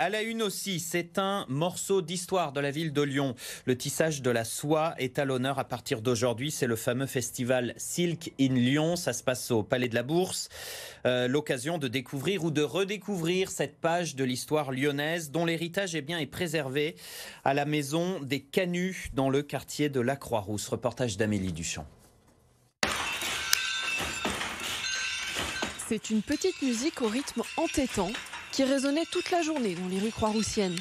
À la une aussi, c'est un morceau d'histoire de la ville de Lyon. Le tissage de la soie est à l'honneur à partir d'aujourd'hui. C'est le fameux festival Silk in Lyon. Ça se passe au Palais de la Bourse. L'occasion de découvrir ou de redécouvrir cette page de l'histoire lyonnaise dont l'héritage est préservé à la maison des Canuts dans le quartier de la Croix-Rousse. Reportage d'Amélie Duchamp. C'est une petite musique au rythme entêtant qui résonnait toute la journée dans les rues croix-roussiennes.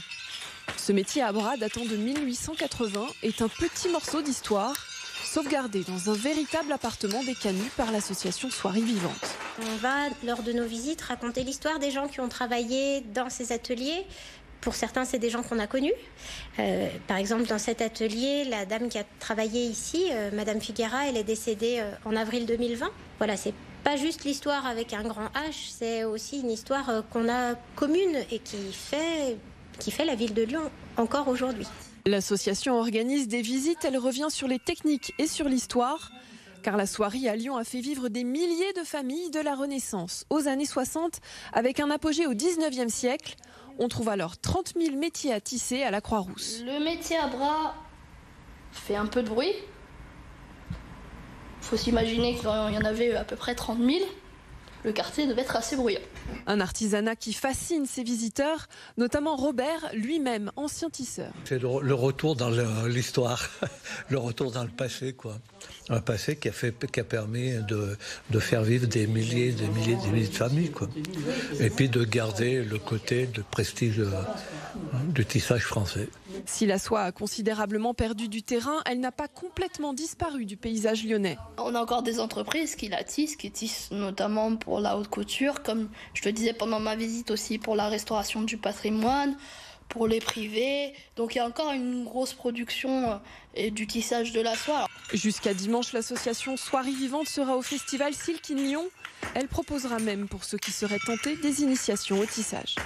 Ce métier à bras datant de 1880 est un petit morceau d'histoire sauvegardé dans un véritable appartement des Canuts par l'association Soieries Vivantes. On va, lors de nos visites, raconter l'histoire des gens qui ont travaillé dans ces ateliers. Pour certains, c'est des gens qu'on a connus. Par exemple, dans cet atelier, la dame qui a travaillé ici, Madame Figuera, elle est décédée en avril 2020. Voilà, c'est pas juste l'histoire avec un grand H, c'est aussi une histoire qu'on a commune et qui fait la ville de Lyon encore aujourd'hui. L'association organise des visites, elle revient sur les techniques et sur l'histoire, car la soierie à Lyon a fait vivre des milliers de familles de la Renaissance aux années 60, avec un apogée au 19e siècle. On trouve alors 30 000 métiers à tisser à la Croix-Rousse. Le métier à bras fait un peu de bruit. Il faut s'imaginer qu'il y en avait à peu près 30 000. Le quartier devait être assez bruyant. Un artisanat qui fascine ses visiteurs, notamment Robert, lui-même ancien tisseur. C'est le retour dans l'histoire, le retour dans le passé, quoi. Un passé qui a permis de faire vivre des milliers de familles, quoi. Et puis de garder le côté de prestige du tissage français. Si la soie a considérablement perdu du terrain, elle n'a pas complètement disparu du paysage lyonnais. On a encore des entreprises qui la tissent, qui tissent notamment pour la haute couture, comme je te disais pendant ma visite aussi pour la restauration du patrimoine, pour les privés. Donc il y a encore une grosse production et du tissage de la soie. Jusqu'à dimanche, l'association Soieries Vivantes sera au festival Silk in Lyon. Elle proposera même pour ceux qui seraient tentés des initiations au tissage.